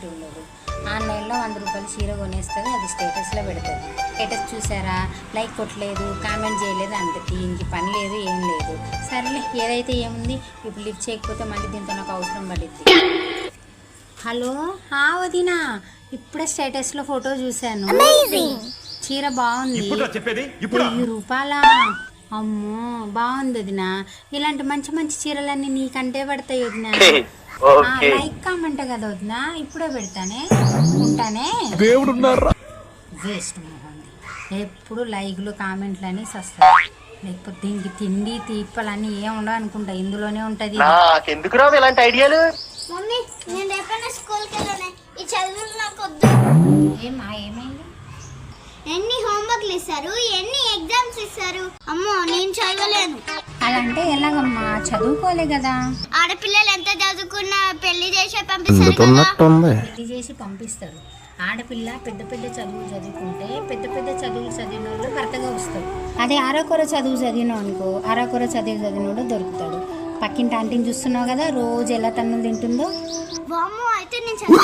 Quality ఉండదు. ఆన్లైన్లో 100 రూపాయలు చీర కొనేస్తుంది, అది స్టేటస్లో పెడుతుంది. స్టేటస్ చూసారా, లైక్ కొట్టలేదు, కామెంట్ చేయలేదు, అంత దీనికి పని లేదు, ఏం లేదు. సరేలే, ఏదైతే ఏముంది, ఇప్పుడు లిఫ్ట్ చేయకపోతే మళ్ళీ దీంతో నాకు అవసరం పడుద్ది. హలో, వదినా, ఇప్పుడే స్టేటస్లో ఫోటో చూశాను. చీర బాగుంది, 1000 రూపాయలా? అమ్మో, బాగుంది వదినా. ఇలాంటి మంచి మంచి చీరలన్నీ నీకంటే పడతాయి వదినా. లైక్ కామెంట్ కదా వదినా, ఇప్పుడే పెడతానే, ఉంటానే. వేస్ట్ మొహంది, ఎప్పుడు లైక్లు కామెంట్లు అని వస్తాయి. లేకపోతే దీనికి తిండి తీప్పలన్నీ ఏం ఉండవు అనుకుంటా, ఇందులోనే ఉంటది. ఎందుకు రావు ఇలాంటి ఐడియాలు? మమ్మీ, నేను రేపైనా స్కూల్కి వెళ్ళాను, ఈ చదువులు నాకు వద్దు. ఏమైంది? ఎన్ని హోంవర్క్లు ఇస్తారు, ఎన్ని ఎగ్జామ్స్ ఇస్తారు, అమ్మో నేను చదవలేను. అలా అంటే ఎలాగమ్మా, చదువుకోలే కదా. ఆడపిల్లలు ఎంత చదువుకున్నా పెళ్లి చేసి పంపిస్తారు కదా. పెళ్లి చేసి పంపిస్తారు. ఆడపిల్ల పెద్ద పెద్ద చదువులు చదువుకుంటే పెద్ద పెద్ద చదువులు చదివిన వాళ్ళు భర్తగా వస్తారు. అదే అరకొర చదువు చదివినావు అనుకో, అరకొర చదువు చదివినోడు దొరుకుతాడు. పక్కింటి ఆంటీని చూస్తున్నావు కదా, రోజు ఎలా తన్నులు తింటుందో. వామ్మో, అయితే నేను చదువు.